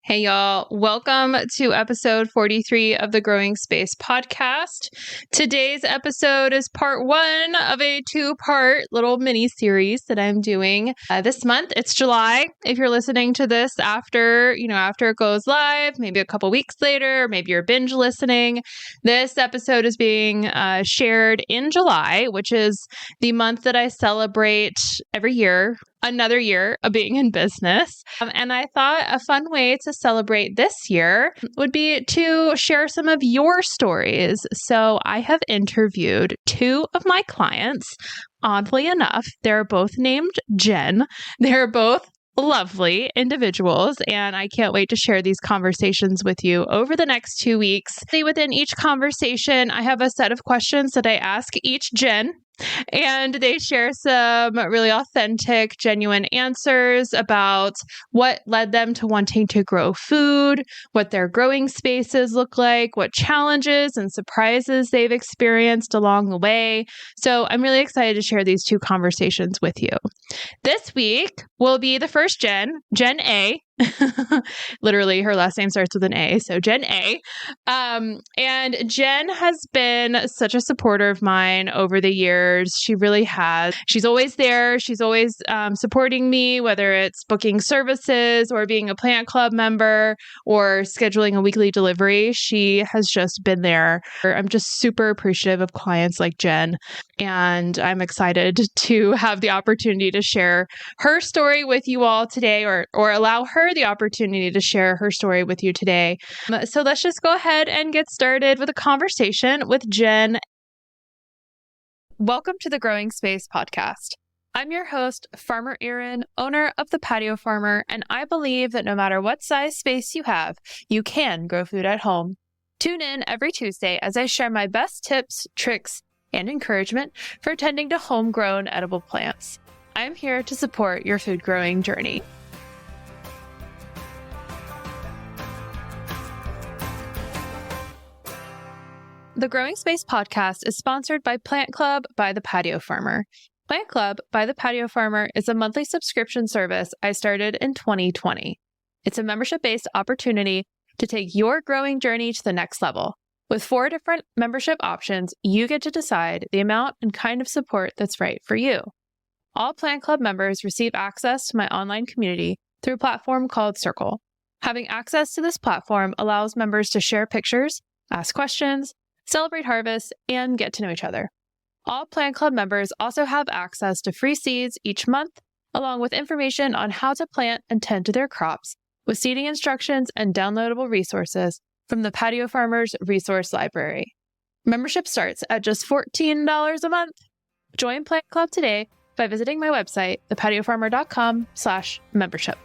Hey, y'all. Welcome to episode 43 of the Growing Space podcast. Today's episode is part one of a two-part little mini series that I'm doing this month. It's July. If you're listening to this after it goes live, maybe a couple weeks later, maybe you're binge listening. This episode is being shared in July, which is the month that I celebrate every year. Another year of being in business. And I thought a fun way to celebrate this year would be to share some of your stories. So I have interviewed two of my clients. Oddly enough, they're both named Jen. They're both lovely individuals, and I can't wait to share these conversations with you over the next 2 weeks. Within each conversation, I have a set of questions that I ask each Jen. And they share some really authentic, genuine answers about what led them to wanting to grow food, what their growing spaces look like, what challenges and surprises they've experienced along the way. So I'm really excited to share these two conversations with you. This week will be the first Jen, Jen A. Literally, her last name starts with an A, so Jen A. And Jen has been such a supporter of mine over the years. She really has. She's always there. She's always supporting me, whether it's booking services or being a plant club member or scheduling a weekly delivery. She has just been there. I'm just super appreciative of clients like Jen, and I'm excited to have the opportunity to share her story with you all today, or allow her the opportunity to share her story with you today. So let's just go ahead and get started with a conversation with Jen. Welcome to the Growing Space podcast. I'm your host, Farmer Erin, owner of the Patio Farmer, and I believe that no matter what size space you have, you can grow food at home. Tune in every Tuesday as I share my best tips, tricks, and encouragement for tending to homegrown edible plants. I'm here to support your food growing journey. The Growing Space podcast is sponsored by Plant Club by the Patio Farmer. Plant Club by the Patio Farmer is a monthly subscription service I started in 2020. It's a membership-based opportunity to take your growing journey to the next level. With 4 different membership options, you get to decide the amount and kind of support that's right for you. All Plant Club members receive access to my online community through a platform called Circle. Having access to this platform allows members to share pictures, ask questions, celebrate harvests, and get to know each other. All Plant Club members also have access to free seeds each month, along with information on how to plant and tend to their crops, with seeding instructions and downloadable resources from the Patio Farmers Resource Library. Membership starts at just $14 a month. Join Plant Club today by visiting my website, thepatiofarmer.com/membership.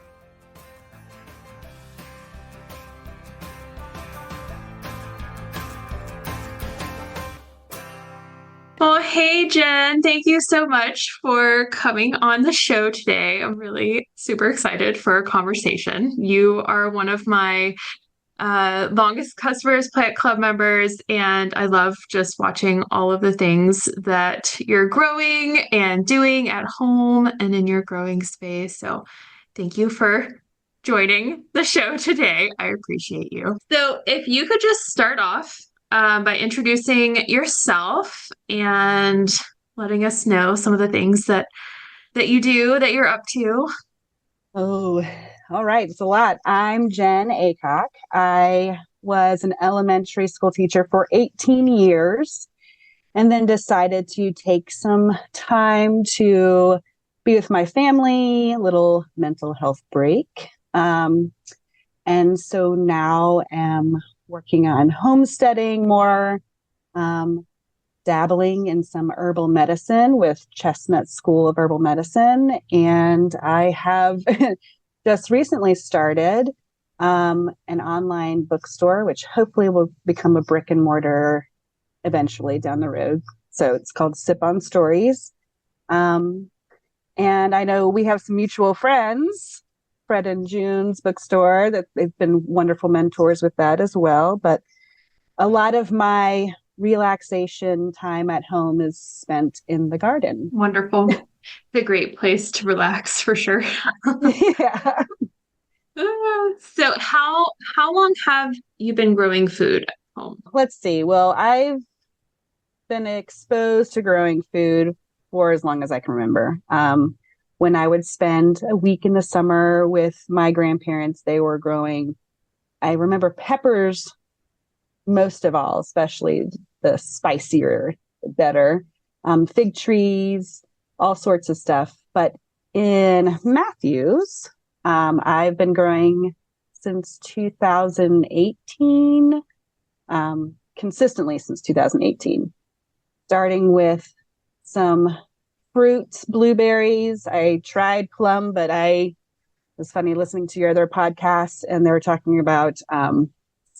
Well, hey, Jen, thank you so much for coming on the show today. I'm really super excited for our conversation. You are one of my longest customers, Plant Club members, and I love just watching all of the things that you're growing and doing at home and in your growing space. So thank you for joining the show today. I appreciate you. So if you could just start off by introducing yourself and letting us know some of the things that you do, that you're up to. Oh, all right. It's a lot. I'm Jen Aycock. I was an elementary school teacher for 18 years and then decided to take some time to be with my family, a little mental health break. And so now am working on homesteading more, dabbling in some herbal medicine with Chestnut School of Herbal Medicine. And I have just recently started an online bookstore, which hopefully will become a brick and mortar eventually down the road. So it's called Sip on Stories. And I know we have some mutual friends, Fred and June's bookstore, that they've been wonderful mentors with that as well. But a lot of my relaxation time at home is spent in the garden. Wonderful. It's a great place to relax for sure. Yeah. So how long have you been growing food at home? Let's see. Well, I've been exposed to growing food for as long as I can remember. When I would spend a week in the summer with my grandparents, they were growing, I remember peppers most of all, especially the spicier, the better. Fig trees, all sorts of stuff. But in Matthews, I've been growing since 2018, consistently since 2018, starting with some fruits, blueberries. I tried plum, but it was funny listening to your other podcasts, and they were talking about some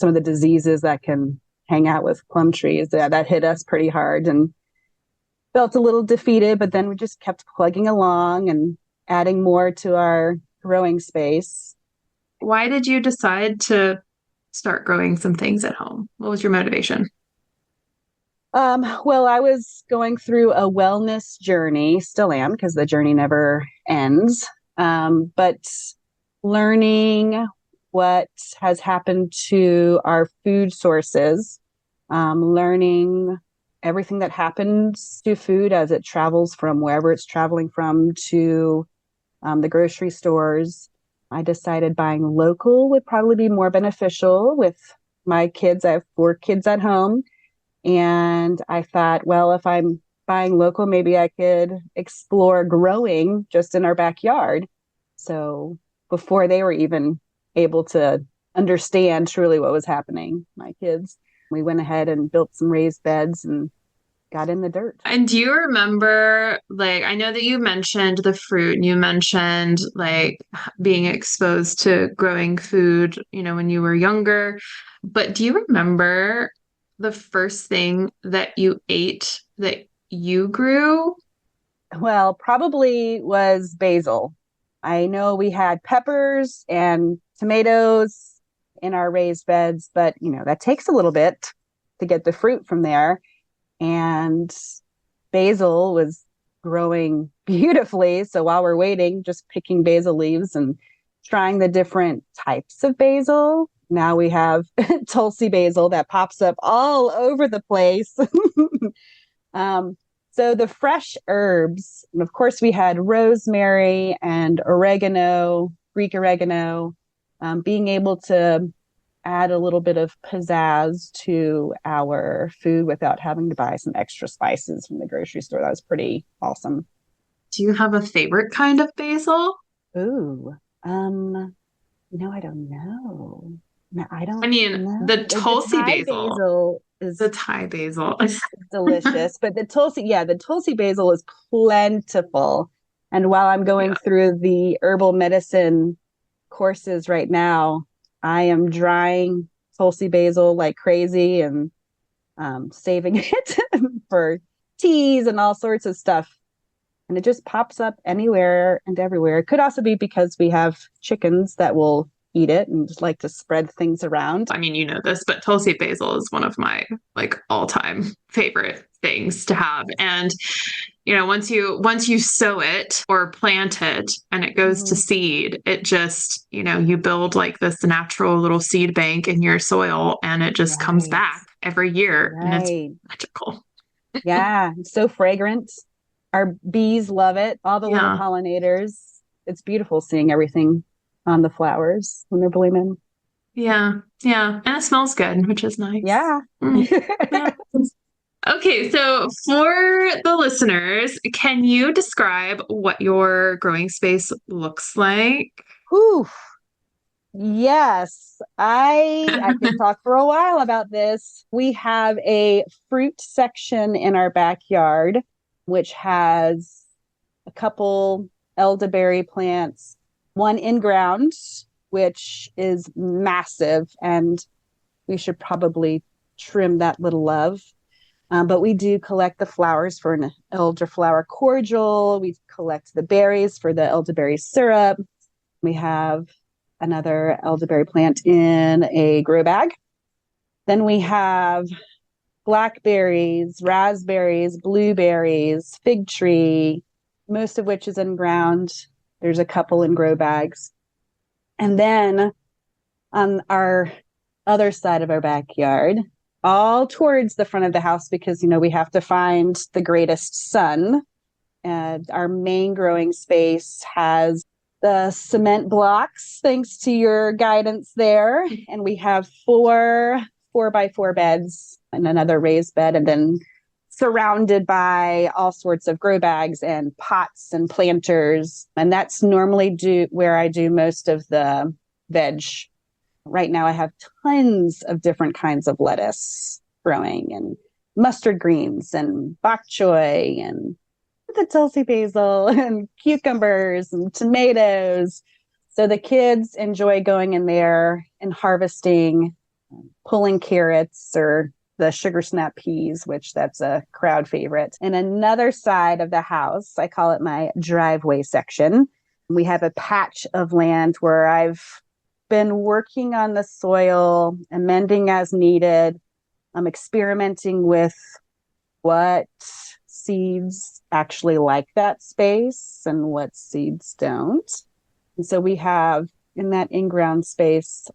of the diseases that can hang out with plum trees. That hit us pretty hard and felt a little defeated, but then we just kept plugging along and adding more to our growing space. Why did you decide to start growing some things at home? What was your motivation? Well, I was going through a wellness journey, still am, because the journey never ends. But learning what has happened to our food sources, learning everything that happens to food as it travels from wherever it's traveling from to the grocery stores. I decided buying local would probably be more beneficial with my kids. I have 4 kids at home. And I thought, well, if I'm buying local, maybe I could explore growing just in our backyard. So before they were even able to understand truly what was happening, my kids, we went ahead and built some raised beds and got in the dirt. And do you remember, like, I know that you mentioned the fruit and you mentioned like being exposed to growing food, when you were younger, but do you remember the first thing that you ate that you grew? Well, probably was basil. I know we had peppers and tomatoes in our raised beds, but that takes a little bit to get the fruit from there. And basil was growing beautifully. So while we're waiting, just picking basil leaves and trying the different types of basil. Now we have Tulsi basil that pops up all over the place. So the fresh herbs, and of course we had rosemary and oregano, Greek oregano, being able to add a little bit of pizzazz to our food without having to buy some extra spices from the grocery store. That was pretty awesome. Do you have a favorite kind of basil? Ooh, I don't know. No, I I don't mean, know. the The Tulsi Thai basil, basil is the Thai basil. delicious, but the Tulsi basil is plentiful. And while I'm going Yeah. through the herbal medicine courses right now, I am drying Tulsi basil like crazy and saving it for teas and all sorts of stuff. And it just pops up anywhere and everywhere. It could also be because we have chickens that will eat it and just like to spread things around. I mean, you know this, but Tulsi basil is one of my like all-time favorite things to have. And once you sow it or plant it and it goes to Mm-hmm. seed, it just, you build like this natural little seed bank in your soil and it just comes Right. back every year and it's Right. magical. Yeah. It's so fragrant. Our bees love it. All the little Yeah. pollinators. It's beautiful seeing everything on the flowers when they're blooming. Yeah. Yeah. And it smells good, which is nice. Yeah. Mm. Yeah. Okay, so for the listeners, can you describe what your growing space looks like? Whew. Yes, I could talk for a while about this. We have a fruit section in our backyard, which has a couple elderberry plants, one in ground, which is massive, and we should probably trim that little love. But we do collect the flowers for an elderflower cordial. We collect the berries for the elderberry syrup. We have another elderberry plant in a grow bag. Then we have blackberries, raspberries, blueberries, fig tree, most of which is in ground. There's a couple in grow bags. And then on our other side of our backyard, all towards the front of the house, because, we have to find the greatest sun. And our main growing space has the cement blocks, thanks to your guidance there. And we have four by four beds and another raised bed, and then surrounded by all sorts of grow bags and pots and planters. And that's normally where I do most of the veg. Right now I have tons of different kinds of lettuce growing, and mustard greens and bok choy and the Tulsi basil and cucumbers and tomatoes. So the kids enjoy going in there and harvesting, pulling carrots or the sugar snap peas, which that's a crowd favorite. And another side of the house, I call it my driveway section. We have a patch of land where I've been working on the soil, amending as needed. I'm experimenting with what seeds actually like that space and what seeds don't. And so we have in that in-ground space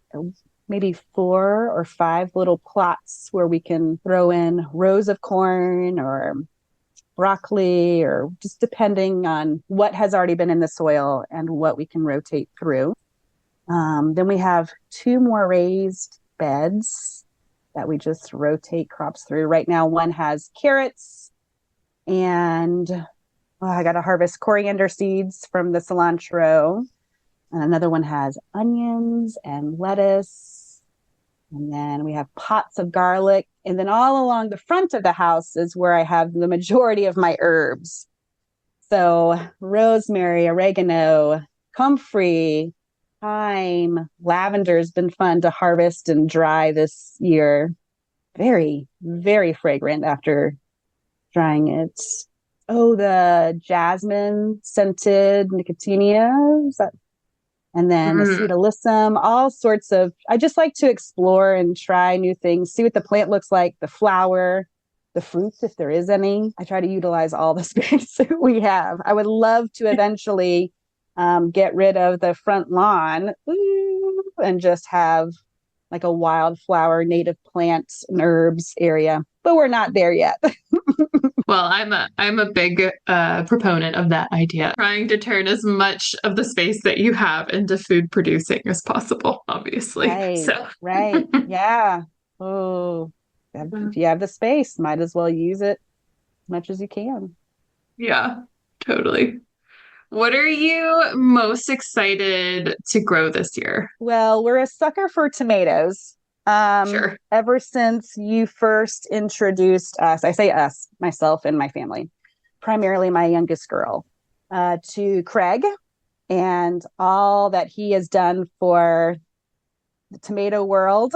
maybe 4 or 5 little plots where we can throw in rows of corn or broccoli, or just depending on what has already been in the soil and what we can rotate through. Then we have 2 more raised beds that we just rotate crops through. Right now, one has carrots, and I got to harvest coriander seeds from the cilantro. And another one has onions and lettuce. And then we have pots of garlic. And then all along the front of the house is where I have the majority of my herbs. So rosemary, oregano, comfrey, thyme, lavender has been fun to harvest and dry this year. Very, very fragrant after drying it. Oh, the jasmine scented nicotiana. And then the sweet alyssum, all sorts of, I just like to explore and try new things, see what the plant looks like, the flower, the fruits, if there is any. I try to utilize all the space that we have. I would love to eventually get rid of the front lawn and just have like a wildflower, native plants and herbs area, but we're not there yet. Well, I'm a big proponent of that idea. Trying to turn as much of the space that you have into food producing as possible, obviously. Right. Yeah. Oh, if you have the space, might as well use it as much as you can. Yeah, totally. What are you most excited to grow this year? Well, we're a sucker for tomatoes. Sure. Ever since you first introduced us, I say us, myself and my family, primarily my youngest girl, to Craig and all that he has done for the tomato world.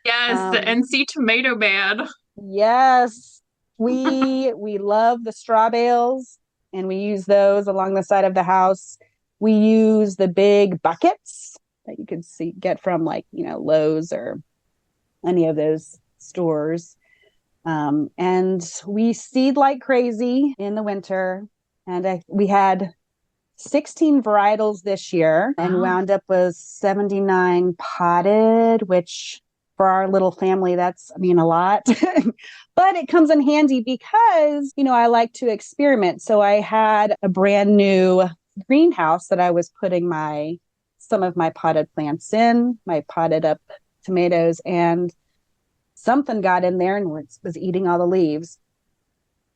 Yes, the NC Tomato Man. Yes, we love the straw bales, and we use those along the side of the house. We use the big buckets that you could get from Lowe's or any of those stores. And we seed like crazy in the winter. And we had 16 varietals this year and wound up with 79 potted, which for our little family, that's, a lot. But it comes in handy because, I like to experiment. So I had a brand new greenhouse that I was putting some of my potted plants in, my potted up tomatoes, and something got in there and was eating all the leaves.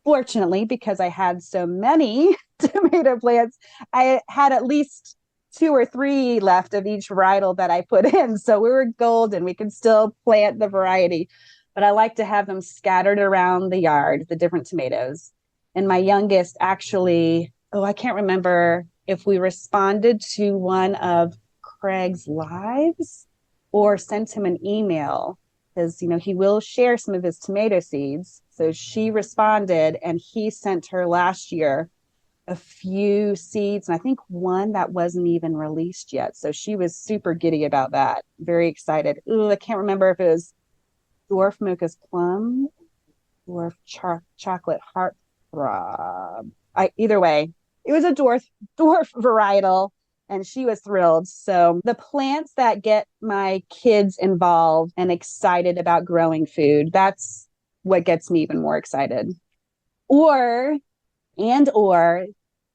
Fortunately, because I had so many tomato plants, I had at least 2 or 3 left of each varietal that I put in. So we were golden. We could still plant the variety, but I like to have them scattered around the yard, the different tomatoes. And my youngest actually, I can't remember if we responded to one of Craig's lives or sent him an email, because, he will share some of his tomato seeds. So she responded, and he sent her last year a few seeds, and I think one that wasn't even released yet. So she was super giddy about that. Very excited. I can't remember if it was dwarf mocha's plum, dwarf chocolate heartthrob. Either way, it was a dwarf varietal, and she was thrilled. So the plants that get my kids involved and excited about growing food, that's what gets me even more excited. Or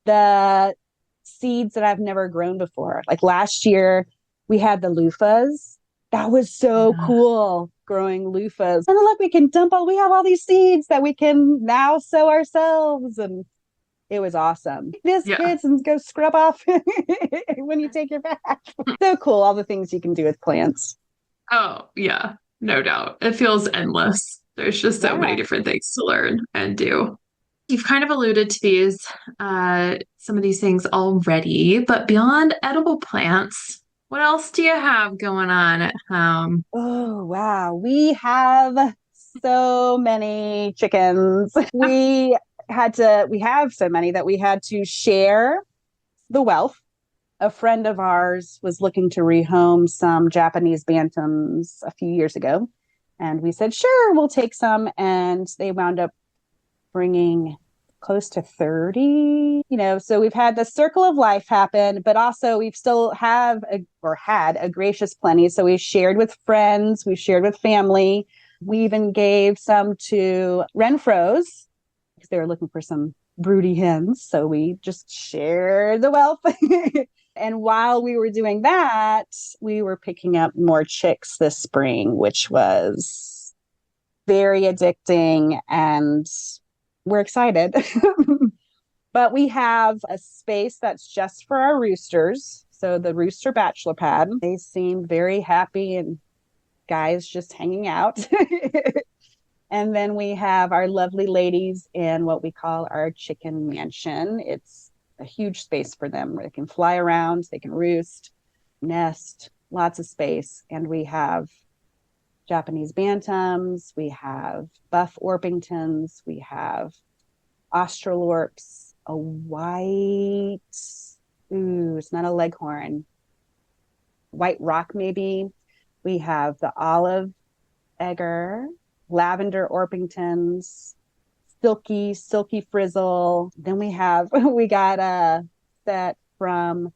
the seeds that I've never grown before. Like last year, we had the loofahs. That was so cool, growing loofahs. And look, we have all these seeds that we can now sow ourselves. And it was awesome. This, kids, and go scrub off when you take your bath. So cool, all the things you can do with plants. Oh, yeah, no doubt. It feels endless. There's just so many different things to learn and do. You've kind of alluded to some of these things already, but beyond edible plants, what else do you have going on at home? Oh, wow. We have so many chickens. We have so many that we had to share the wealth. A friend of ours was looking to rehome some Japanese bantams a few years ago. And we said, sure, we'll take some. And they wound up bringing close to 30, so we've had the circle of life happen, but also we've still had a gracious plenty. So we shared with friends, we shared with family. We even gave some to Renfrows because they were looking for some broody hens. So we just shared the wealth. And while we were doing that, we were picking up more chicks this spring, which was very addicting, and we're excited. But we have a space that's just for our roosters. So the rooster bachelor pad, they seem very happy and guys just hanging out. And then we have our lovely ladies in what we call our chicken mansion. It's a huge space for them where they can fly around, they can roost, nest, lots of space. And we have Japanese bantams, we have buff Orpingtons, we have Australorps, a white, it's not a leghorn, white rock maybe. We have the olive egger, lavender Orpingtons, silky frizzle. Then we got a set from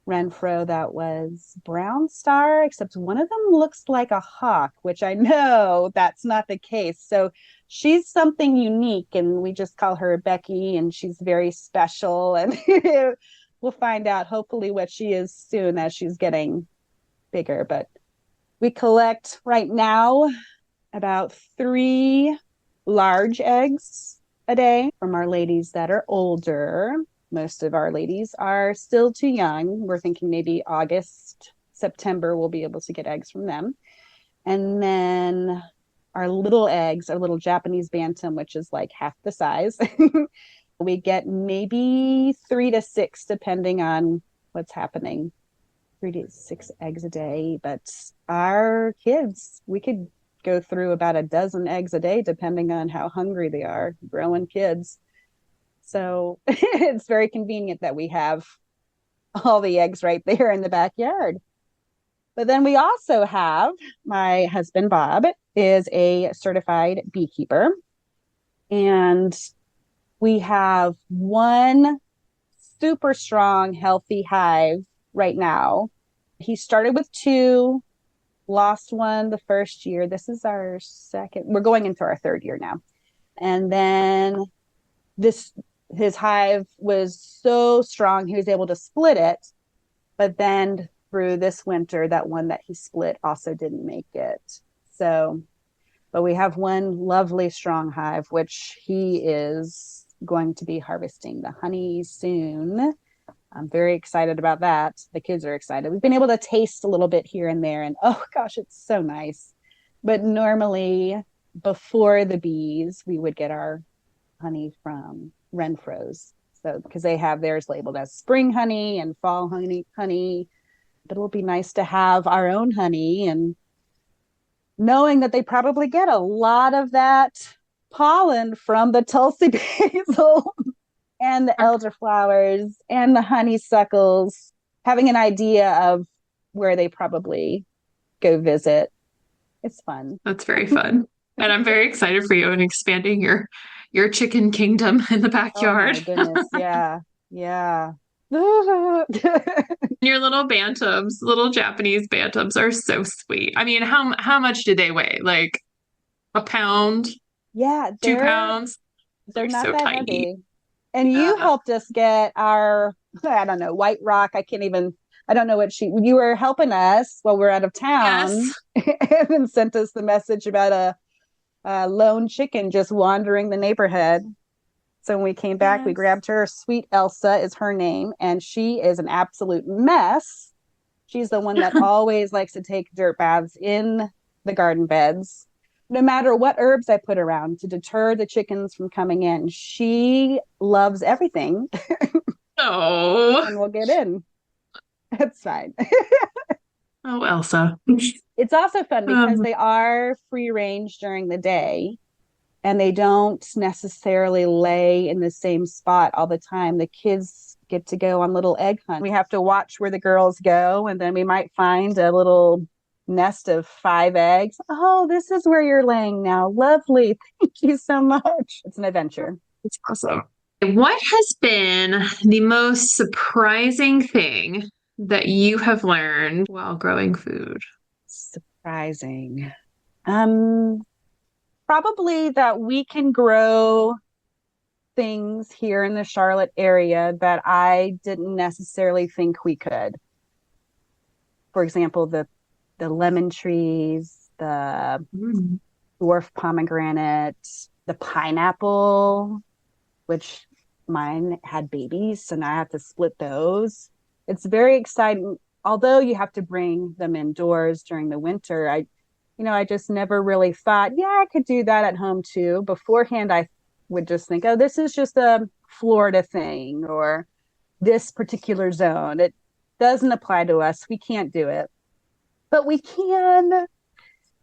Renfrow that was brown star, except one of them looks like a hawk, which I know that's not the case. So she's something unique, and we just call her Becky, and she's very special. And we'll find out hopefully what she is soon as she's getting bigger. But we collect right now about 3 large eggs a day from our ladies that are older. Most of our ladies are still too young. We're thinking maybe August, September, we'll be able to get eggs from them. And then our little eggs, our little Japanese bantam, which is like half the size, we get maybe 3 to 6, depending on what's happening. 3 to 6 eggs a day. But our kids, we could go through about a dozen eggs a day, depending on how hungry they are, growing kids. So it's very convenient that we have all the eggs right there in the backyard. But then we also have, my husband, Bob, is a certified beekeeper. And we have one super strong, healthy hive right now. He started with 2, lost one the first year. This is our second. We're going into our 3rd year now. And then his hive was so strong, he was able to split it. But then through this winter, that one that he split also didn't make it. So, but we have one lovely strong hive, which he is going to be harvesting the honey soon. I'm very excited about that. The kids are excited. We've been able to taste a little bit here and there, and oh gosh, it's so nice. But normally, before the bees, we would get our honey from Renfrow's. So, because they have theirs labeled as spring honey and fall honey. But it'll be nice to have our own honey, and knowing that they probably get a lot of that pollen from the Tulsi basil and the elderflowers and the honeysuckles, having an idea of where they probably go visit. It's fun. That's very fun. And I'm very excited for you and expanding your chicken kingdom in the backyard. Oh my goodness. Yeah. Your little bantams, little Japanese bantams are so sweet. I mean, how much do they weigh? Like a pound, Yeah, two they're pounds? they're They're not so that tiny. heavy. And you Yeah. helped us get our, I don't know, white rock. I don't know what you were helping us while we are out of Yes. town and then sent us the message about a lone chicken just wandering the neighborhood. So when we came back, we Yes. grabbed her. Sweet Elsa is her name, and she is an absolute mess. She's the one that always likes to take dirt baths in the garden beds. No matter what herbs I put around to deter the chickens from coming in, she loves everything Oh. and will get in. That's fine. Oh, Elsa. It's also fun because Um, they are free range during the day and they don't necessarily lay in the same spot all the time. The kids get to go on little egg hunts. We have to watch where the girls go, and then we might find a little nest of 5 eggs. Oh, this is where you're laying now. Lovely. Thank you so much. It's an adventure. it's awesome. What has been the most surprising thing that you have learned while growing food? Surprising. Um, Probably that we can grow things here in the Charlotte area that I didn't necessarily think we could. For example, the lemon trees, the Mm. dwarf pomegranate, the pineapple, which mine had babies, so now I have to split those. It's very exciting. Although you have to bring them indoors during the winter, I just never really thought, yeah, I could do that at home too. Beforehand, I would just think, oh, this is just a Florida thing or this particular zone. It doesn't apply to us. We can't do it, but we can.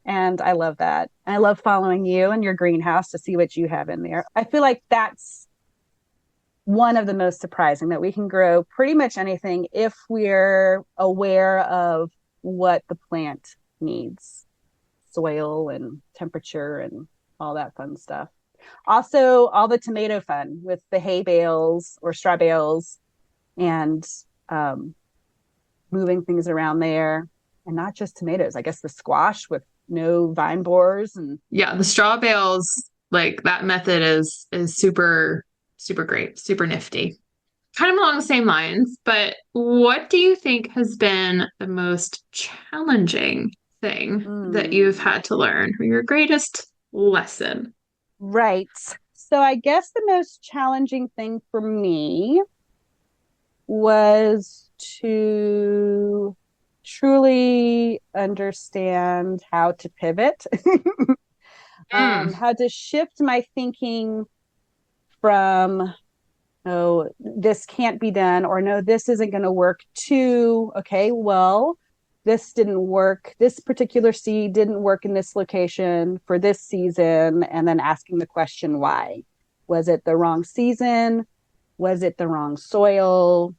And I love that. I love following you and your greenhouse to see what you have in there. I feel like that's one of the most surprising that we can grow pretty much anything if we're aware of what the plant needs, soil and temperature and all that fun stuff. Also, all the tomato fun with the hay bales or straw bales and um, moving things around there. And not just tomatoes, I guess the squash with no vine borers and Yeah, the straw bales, like that method is super, super great, super nifty. Kind of along the same lines, but what do you think has been the most challenging thing that you've mm, had to learn, or your greatest lesson? right. So I guess the most challenging thing for me was to truly understand how to pivot, Mm. how to shift my thinking from, oh, this can't be done, or no, this isn't going to work, to, okay, well, this didn't work. This particular seed didn't work in this location for this season. And then asking the question, why? Was it the wrong season? Was it the wrong soil?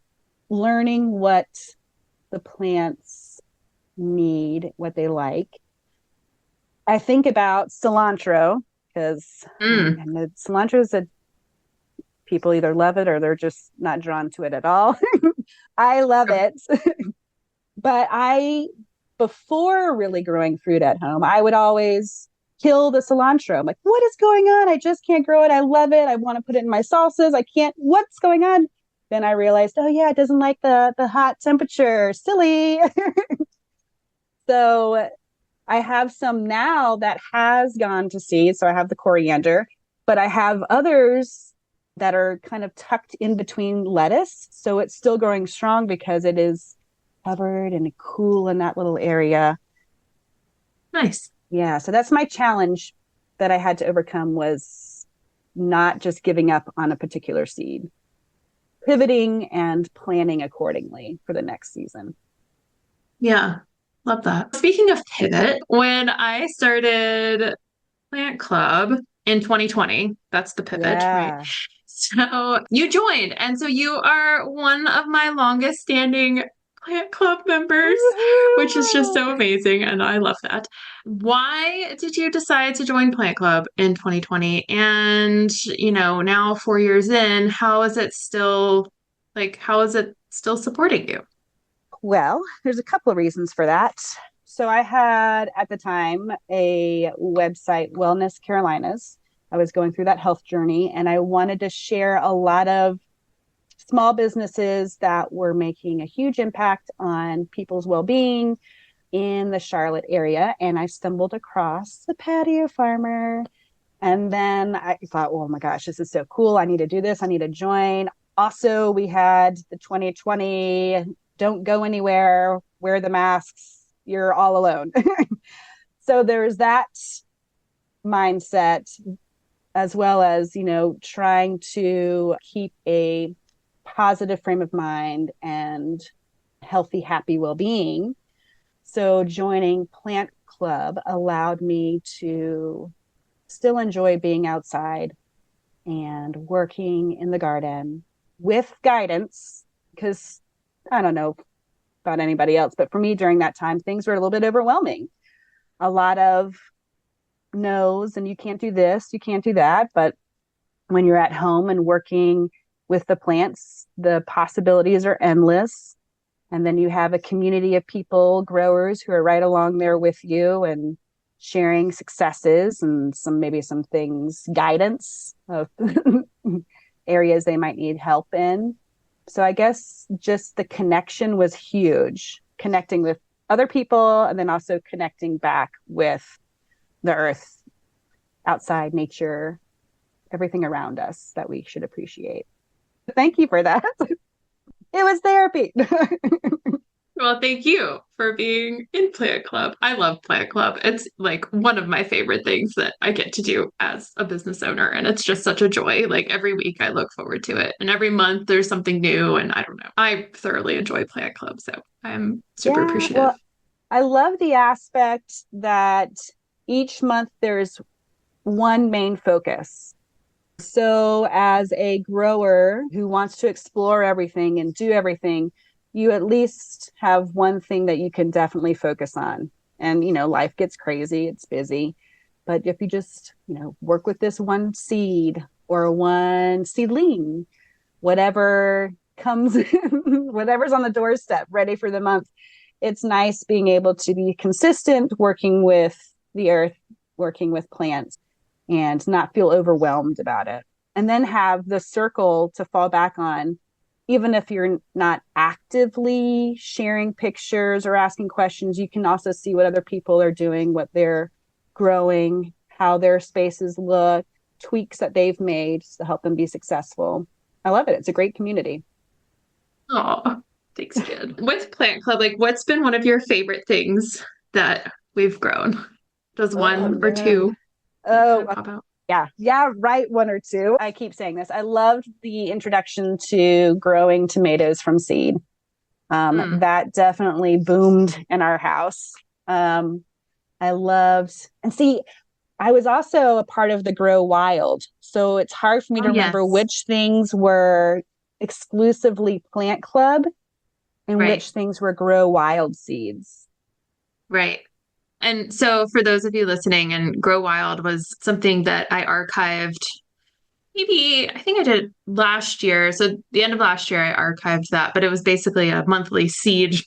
Learning what the plants need, what they like. I think about cilantro because Mm. and the cilantro is a people either love it or they're just not drawn to it at all. I love it. But before really growing fruit at home, I would always kill the cilantro. I'm like, what is going on? I just can't grow it. I love it. I want to put it in my salsas. I can't. What's going on? Then I realized, oh yeah, it doesn't like the hot temperature. Silly. So I have some now that has gone to seed. So I have the coriander, but I have others that are kind of tucked in between lettuce. So it's still growing strong because it is covered and cool in that little area. Nice. Yeah. So that's my challenge that I had to overcome was not just giving up on a particular seed, pivoting and planning accordingly for the next season. Yeah, love that. Speaking of pivot, when I started Plant Club in 2020, that's the pivot, right? Yeah. So you joined, and so you are one of my longest standing Plant Club members, which is just Woo-hoo! so amazing, and I love that. Why did you decide to join Plant Club in 2020? And, now 4 years in, how is it still Like, how is it still supporting you? Well, there's a couple of reasons for that. So I had at the time a website, Wellness Carolinas. I was going through that health journey and I wanted to share a lot of small businesses that were making a huge impact on people's well-being in the Charlotte area. And I stumbled across the Patio Farmer. And then I thought, oh my gosh, this is so cool. I need to do this. I need to join. Also, we had the 2020 don't go anywhere, wear the masks, you're all alone. So there's that mindset, as well as, trying to keep a positive frame of mind and healthy, happy well-being. So joining Plant Club allowed me to still enjoy being outside and working in the garden with guidance, because I don't know about anybody else, but for me during that time, things were a little bit overwhelming. A lot of no's and you can't do this, you can't do that. But when you're at home and working with the plants, the possibilities are endless. And then you have a community of people, growers who are right along there with you and sharing successes and maybe some things, guidance of areas they might need help in. So I guess just the connection was huge, connecting with other people and then also connecting back with the earth, outside nature, everything around us that we should appreciate. Thank you for that. It was therapy. Well, thank you for being in Plant Club. I love Plant Club. It's like one of my favorite things that I get to do as a business owner. And it's just such a joy. Like every week I look forward to it. And every month there's something new. And I don't know. I thoroughly enjoy Plant Club. So I'm super Yeah, appreciative. well, I love the aspect that each month there's one main focus. So, as a grower who wants to explore everything and do everything, you at least have one thing that you can definitely focus on. And, life gets crazy, it's busy. But if you just, work with this one seed or one seedling, whatever comes, whatever's on the doorstep, ready for the month, it's nice being able to be consistent, working with the earth, working with plants, and not feel overwhelmed about it. And then have the circle to fall back on, even if you're not actively sharing pictures or asking questions, you can also see what other people are doing, what they're growing, how their spaces look, tweaks that they've made to help them be successful. I love it. It's a great community. Oh, thanks, Jen. With Plant Club, like what's been one of your favorite things that we've grown? Does Oh, one or man. two like kind Oh, of pop out? yeah, right. One or two. I keep saying this. I loved the introduction to growing tomatoes from seed. Mm. That definitely boomed in our house. I loved, and see, I was also a part of the Grow Wild. So it's hard for me Oh, to remember yes. which things were exclusively Plant Club and Right. which things were Grow Wild seeds. Right. And so, for those of you listening, and Grow Wild was something that I archived maybe, I think I did last year. So, the end of last year, I archived that, but it was basically a monthly seed.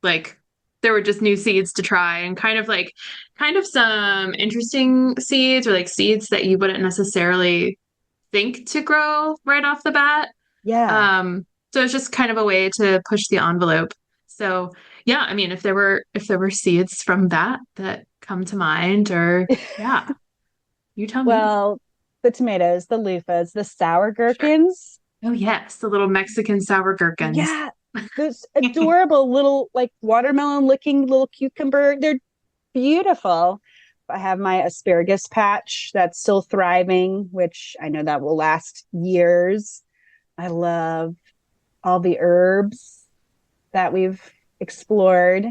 Like, there were just new seeds to try and kind of some interesting seeds or like seeds that you wouldn't necessarily think to grow right off the bat. Yeah. So it's just kind of a way to push the envelope. So yeah, I mean, if there were seeds from that come to mind, or yeah, you tell me. Well, the tomatoes, the loofahs, the sour Sure. gherkins. Oh yes, the little Mexican sour gherkins. Yeah. Those adorable little, like watermelon looking little cucumber. They're beautiful. I have my asparagus patch that's still thriving, which I know that will last years. I love all the herbs that we've explored,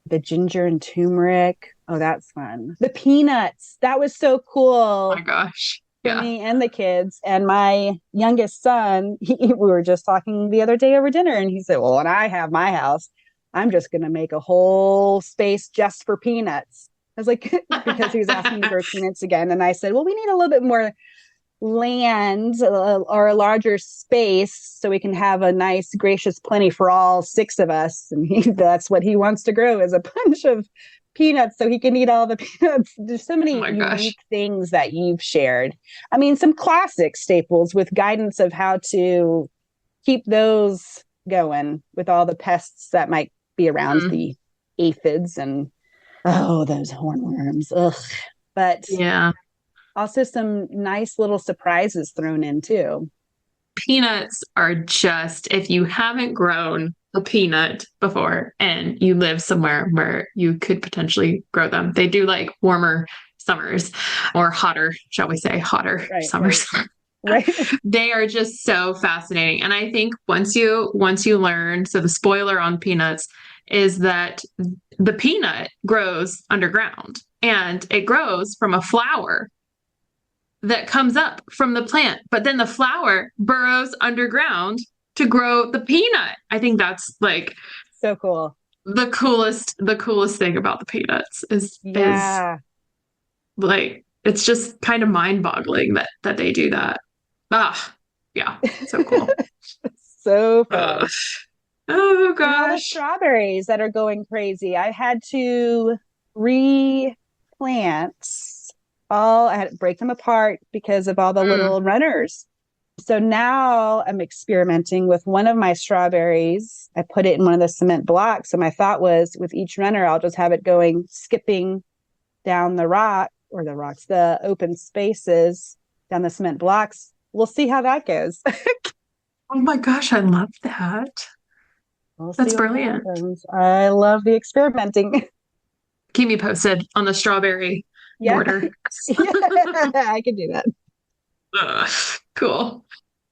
the ginger and turmeric. Oh, that's fun. The peanuts. That was so Oh cool my gosh. for Yeah. me and the kids. And my youngest son, we were just talking the other day over dinner, and he said, well, when I have my house, I'm just going to make a whole space just for peanuts. I was like, because he was asking to grow peanuts again. And I said, well, we need a little bit more land or a larger space so we can have a nice, gracious plenty for all 6 of us. And that's what he wants to grow is a bunch of peanuts so he can eat all the peanuts. There's so Oh many my unique gosh. things that you've shared. I mean, some classic staples with guidance of how to keep those going with all the pests that might be around the aphids and those hornworms. Ugh. But Yeah. also some nice little surprises thrown in too. Peanuts are just, if you haven't grown a peanut before and you live somewhere where you could potentially grow them, they do like warmer summers or hotter, shall we say, hotter Right, summers. right. They are just so fascinating. And I think once you learn, so the spoiler on peanuts is that the peanut grows underground and it grows from a flower that comes up from the plant, but then the flower burrows underground to grow the peanut. I think that's like So cool. the coolest thing about the peanuts is Yeah. like it's just kind of mind-boggling that they do that. Ah, yeah, so cool. So fun. Ugh. Oh And all the gosh. strawberries that are going crazy. I had to replant I had to break them apart because of all the Mm. little runners. So now I'm experimenting with one of my strawberries. I put it in one of the cement blocks. And my thought was with each runner, I'll just have it going, skipping down the open spaces down the cement blocks. We'll see how that goes. Oh my gosh, I love that. We'll That's see what brilliant. happens. I love the experimenting. Keep me posted on the strawberry Yeah. border. Yeah, I can do that. Ugh, cool.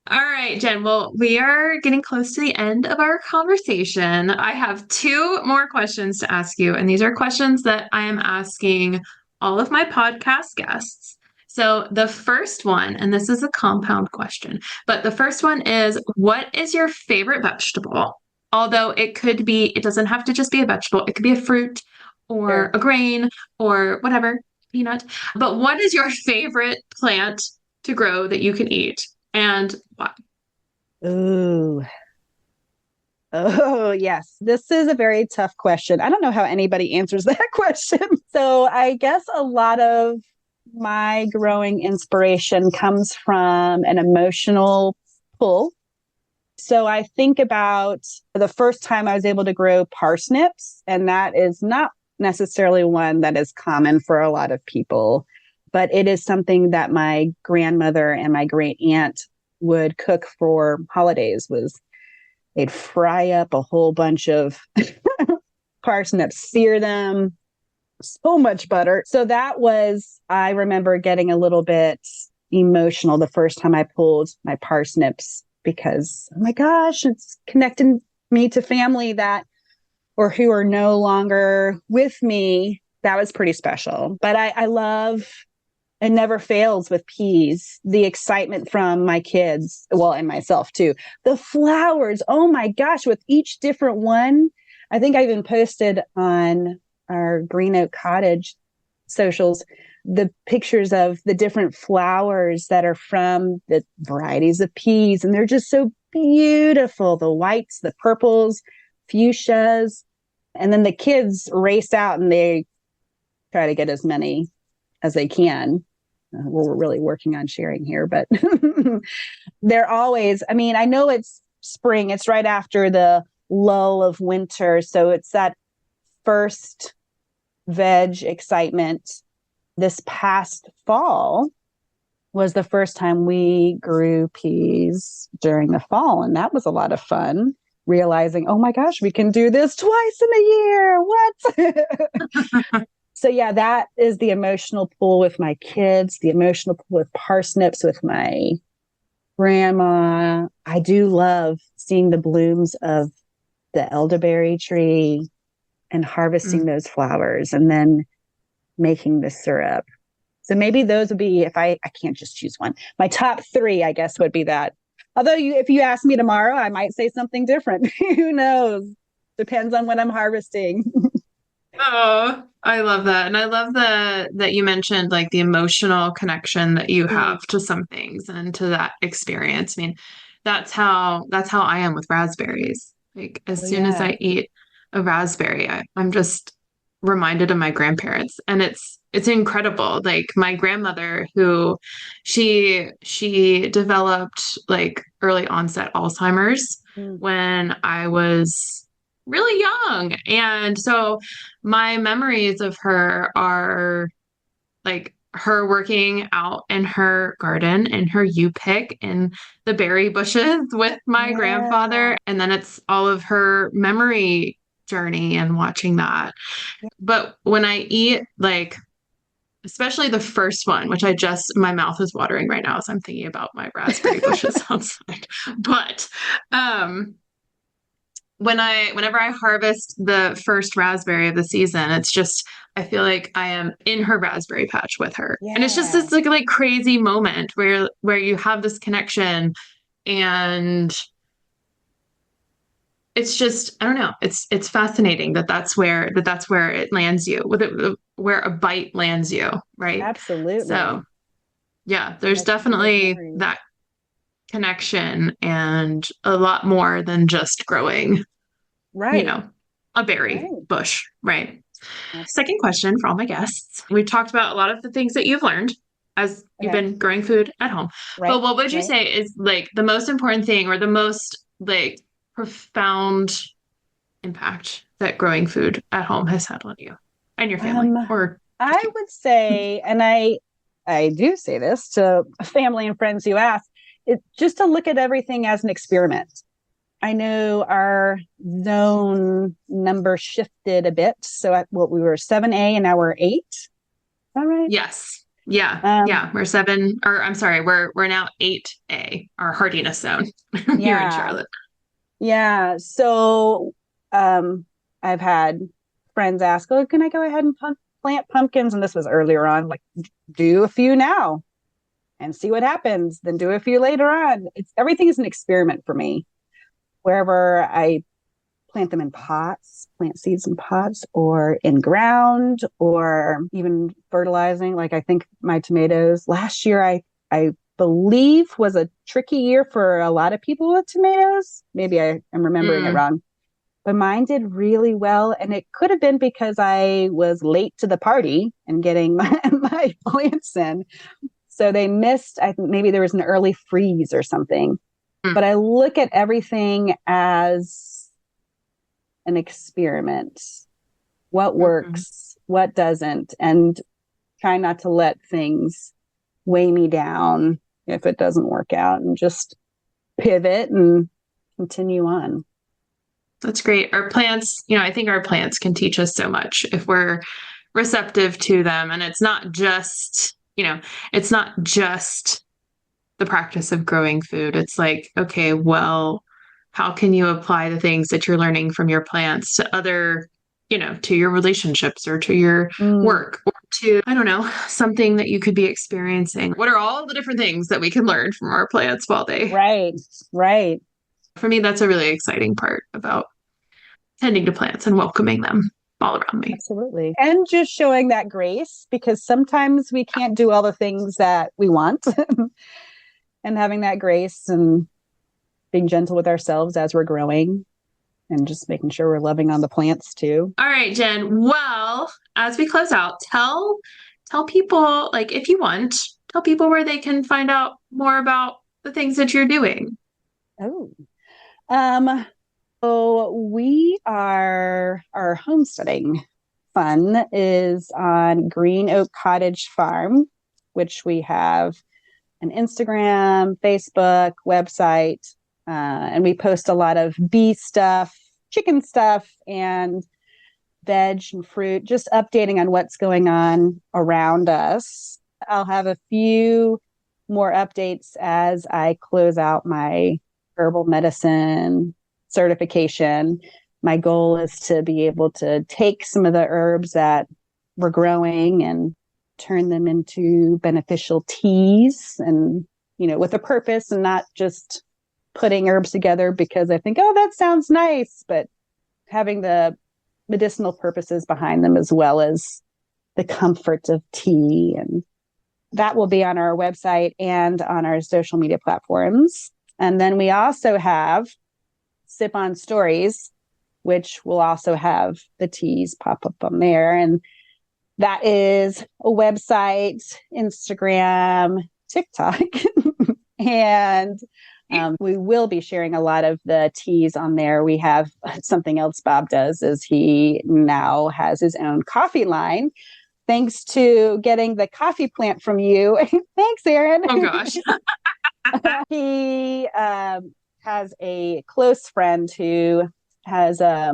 All right, Jen. Well, we are getting close to the end of our conversation. I have 2 more questions to ask you, and these are questions that I am asking all of my podcast guests. So, the first one, and this is a compound question, but the first one is what is your favorite vegetable? Although it doesn't have to just be a vegetable, it could be a fruit or Sure. a grain or whatever, peanut. But what is your favorite plant to grow that you can eat? And why? Ooh. Oh, yes. This is a very tough question. I don't know how anybody answers that question. So, I guess a lot of my growing inspiration comes from an emotional pull. So, I think about the first time I was able to grow parsnips, and that is not necessarily one that is common for a lot of people, but it is something that my grandmother and my great aunt would cook for holidays. Was they'd fry up a whole bunch of parsnips, sear them, so much butter. So I remember getting a little bit emotional the first time I pulled my parsnips because, oh my gosh, it's connecting me to family or who are no longer with me. That was pretty special. But I love it never fails with peas. The excitement from my kids, well, and myself too. The flowers, oh my gosh, with each different one. I think I even posted on our Green Oak Cottage socials the pictures of the different flowers that are from the varieties of peas. And they're just so beautiful. The whites, the purples, fuchsias. And then the kids race out and they try to get as many as they can. We're really working on sharing here, but they're always, I mean, I know it's spring, it's right after the lull of winter. So it's that first veg excitement. This past fall was the first time we grew peas during the fall. And that was a lot of fun, realizing, oh my gosh, we can do this twice in a year. What? So yeah, that is the emotional pull with my kids, the emotional pull with parsnips with my grandma. I do love seeing the blooms of the elderberry tree and harvesting those flowers and then making the syrup. So maybe those would be, if I can't just choose one. My top 3, I guess, would be that. Although if you ask me tomorrow, I might say something different. Who knows? Depends on when I'm harvesting. Oh, I love that. And I love that you mentioned like the emotional connection that you Mm. have to some things and to that experience. I mean, that's how I am with raspberries. Like as Oh, soon as yeah. I eat a raspberry, I'm just reminded of my grandparents. And it's incredible. Like my grandmother who she developed like early onset Alzheimer's Mm. when I was really young. And so my memories of her are like her working out in her garden in her U-pick in the berry bushes with my Yeah. grandfather. And then it's all of her memory journey and watching that. But when I eat like especially the first one, which my mouth is watering right now as I'm thinking about my raspberry bushes outside. But um whenever I harvest the first raspberry of the season, it's just I feel like I am in her raspberry patch with her. And it's just Yeah. this like crazy moment where you have this connection and it's just I don't know. It's fascinating that's where it lands you, where a bite lands you, right? So, Absolutely. yeah, there's Connecting to those definitely memories. that connection and a lot more than just growing you Right. know, a berry Right. bush, right? Absolutely. Second question for all my guests. We've talked about a lot of the things that you've learned as you've Okay. been growing food at home. But Right. what would you Right. say is like the most important thing or the most like profound impact that growing food at home has had on you and your family Um, or just I you? would say, and I do say this to family and friends who ask, it just to look at everything as an experiment. I know our zone number shifted a bit. So at what we were 7A and now we're 8. Is that right? Yes. Yeah. Um, Yeah. We're seven, or I'm sorry, we're now 8A, our hardiness zone here in yeah. Charlotte. Yeah. So I've had friends ask, oh, can I go ahead and plant pumpkins? And this was earlier on, like do a few now and see what happens. Then do a few later on. It's everything is an experiment for me. Wherever I plant them in pots, plant seeds in pots or in ground or even fertilizing. Like I think my tomatoes last year, I believe was a tricky year for a lot of people with tomatoes. Maybe I am remembering it Mm, wrong, but mine did really well. And it could have been because I was late to the party and getting my plants in. So they missed, I think maybe there was an early freeze or something. mm, But I look at everything as an experiment. What mhm. works, what doesn't, and try not to let things weigh me down if it doesn't work out and just pivot and continue on. That's great. Our plants, I think our plants can teach us so much if we're receptive to them. And it's not just the practice of growing food. It's like, okay, well, how can you apply the things that you're learning from your plants to to your relationships or to your Mm, work or to, I don't know, something that you could be experiencing? What are all the different things that we can learn from our plants right, right. for me, that's a really exciting part about tending to plants and welcoming them all around me. Absolutely. And just showing that grace because sometimes we can't do all the things that we want and having that grace and being gentle with ourselves as we're growing and just making sure we're loving on the plants too. All right, Jen. Well, as we close out, tell people, like if you want, tell people where they can find out more about the things that you're doing. Oh. Um, so we are our homesteading fun is on Green Oak Cottage Farm, which we have an Instagram, Facebook, website, and we post a lot of bee stuff, chicken stuff, and veg and fruit, just updating on what's going on around us. I'll have a few more updates as I close out my herbal medicine certification. My goal is to be able to take some of the herbs that we're growing and turn them into beneficial teas and, with a purpose and not just putting herbs together because I think, oh, that sounds nice, but having the medicinal purposes behind them, as well as the comfort of tea. And that will be on our website and on our social media platforms. And then we also have Sip on Stories, which will also have the teas pop up on there. And that is a website, Instagram, TikTok. And we will be sharing a lot of the teas on there. We have something else Bob does is he now has his own coffee line, thanks to getting the coffee plant from you. Thanks, Erin. Oh, gosh. He has a close friend who has a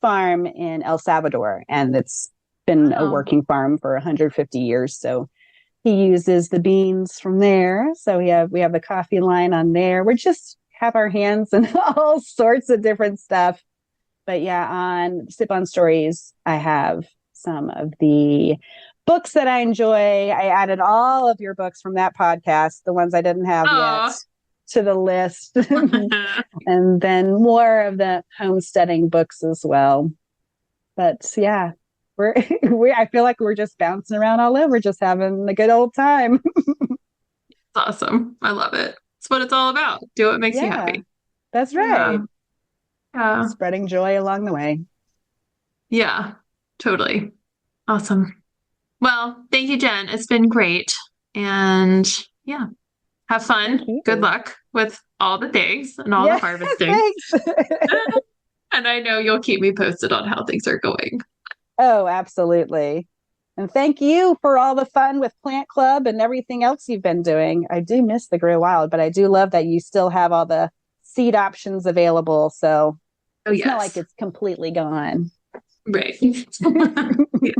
farm in El Salvador, and it's been a working farm for 150 years. So he uses the beans from there. So we have the coffee line on there. We just have our hands in all sorts of different stuff. But yeah, on Sip on Stories, I have some of the books that I enjoy. I added all of your books from that podcast, the ones I didn't have yet, to the list. And then more of the homesteading books as well. But yeah, I feel like we're just bouncing around all over, just having a good old time. It's awesome. I love it. It's what it's all about. Do what makes you happy. That's right. Yeah. Spreading joy along the way. Yeah, totally. Awesome. Well, thank you, Jen. It's been great. And yeah, have fun. Good luck with all the things and all the harvesting. Thanks. And I know you'll keep me posted on how things are going. Oh, absolutely. And thank you for all the fun with Plant Club and everything else you've been doing. I do miss the Grow Wild, but I do love that you still have all the seed options available. So it's not like it's completely gone. Right. Yeah.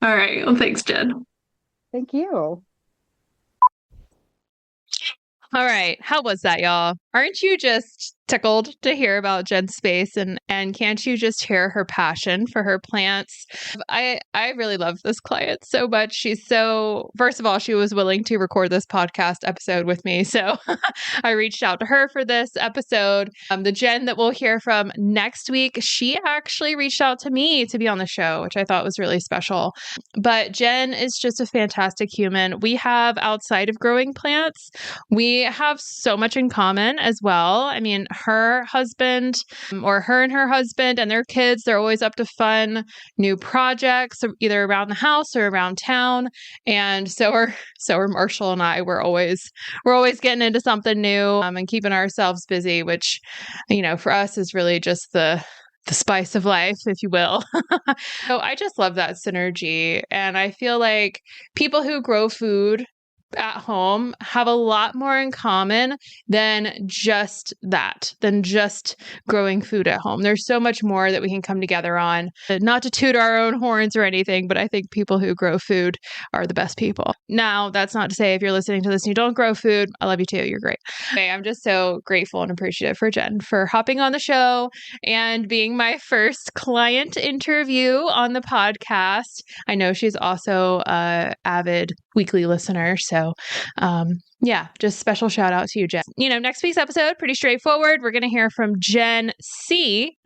All right. Well, thanks, Jen. Thank you. All right. How was that, y'all? Aren't you just tickled to hear about Jen's space and can't you just hear her passion for her plants? I really love this client so much. She's so, first of all, she was willing to record this podcast episode with me. So I reached out to her for this episode. The Jen that we'll hear from next week, she actually reached out to me to be on the show, which I thought was really special. But Jen is just a fantastic human. We have, outside of growing plants, we have so much in common as well. I mean, her husband or her and her husband and their kids, they're always up to fun new projects, either around the house or around town. And so are Marshall and I. We're always getting into something new and keeping ourselves busy, which, you know, for us is really just the spice of life, if you will. So I just love that synergy. And I feel like people who grow food at home have a lot more in common than just growing food at home. There's so much more that we can come together on. Not to toot our own horns or anything, but I think people who grow food are the best people. Now, that's not to say if you're listening to this and you don't grow food, I love you too. You're great. Okay, I'm just so grateful and appreciative for Jen for hopping on the show and being my first client interview on the podcast. I know she's also an avid weekly listener. So, yeah, just special shout out to you, Jen. You know, next week's episode, pretty straightforward. We're going to hear from Jen C.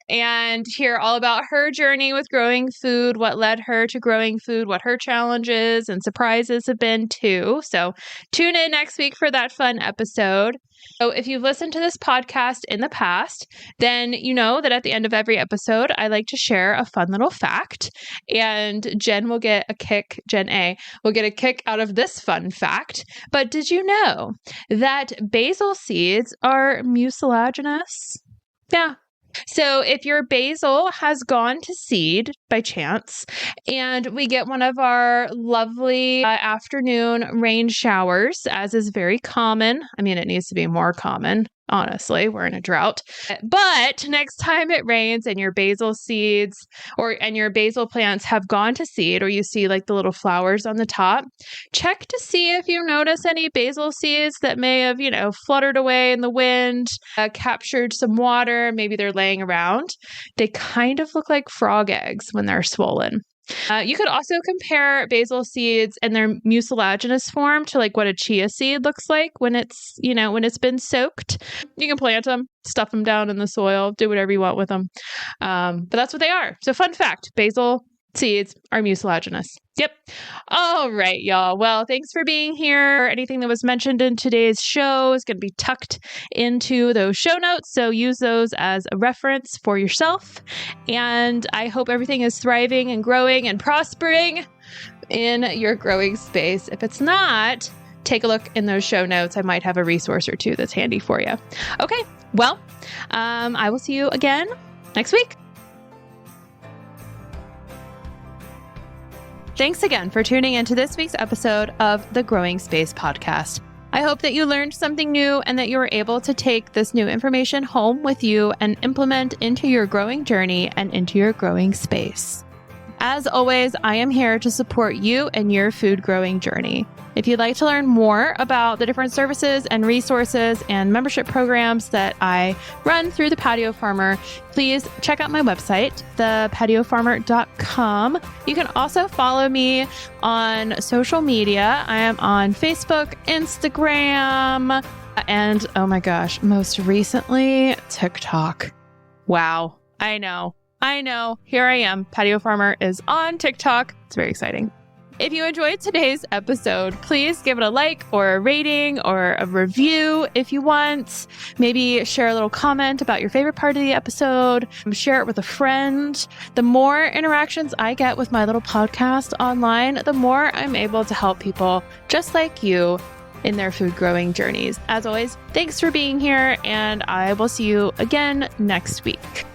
and hear all about her journey with growing food, what led her to growing food, what her challenges and surprises have been too. So tune in next week for that fun episode. So if you've listened to this podcast in the past, then you know that at the end of every episode, I like to share a fun little fact, and Jen will get a kick, Jen A will get a kick out of this fun fact. But did you know that basil seeds are mucilaginous? Yeah. So if your basil has gone to seed by chance and we get one of our lovely afternoon rain showers, as is very common. I mean, it needs to be more common. Honestly, we're in a drought. But next time it rains and your basil seeds and your basil plants have gone to seed, or you see like the little flowers on the top, check to see if you notice any basil seeds that may have, fluttered away in the wind, captured some water. Maybe they're laying around. They kind of look like frog eggs when they're swollen. You could also compare basil seeds and their mucilaginous form to like what a chia seed looks like when it's, when it's been soaked. You can plant them, stuff them down in the soil, do whatever you want with them. But that's what they are. So fun fact, basil seeds are mucilaginous. Yep. All right, y'all. Well, thanks for being here. Anything that was mentioned in today's show is going to be tucked into those show notes. So use those as a reference for yourself. And I hope everything is thriving and growing and prospering in your growing space. If it's not, take a look in those show notes. I might have a resource or two that's handy for you. Okay. Well, I will see you again next week. Thanks again for tuning into this week's episode of the Growing Space Podcast. I hope that you learned something new and that you were able to take this new information home with you and implement into your growing journey and into your growing space. As always, I am here to support you and your food growing journey. If you'd like to learn more about the different services and resources and membership programs that I run through the Patio Farmer, please check out my website, thepatiofarmer.com. You can also follow me on social media. I am on Facebook, Instagram, and oh my gosh, most recently, TikTok. Wow. I know. Here I am. Patio Farmer is on TikTok. It's very exciting. If you enjoyed today's episode, please give it a like or a rating or a review if you want. Maybe share a little comment about your favorite part of the episode. Share it with a friend. The more interactions I get with my little podcast online, the more I'm able to help people just like you in their food growing journeys. As always, thanks for being here, and I will see you again next week.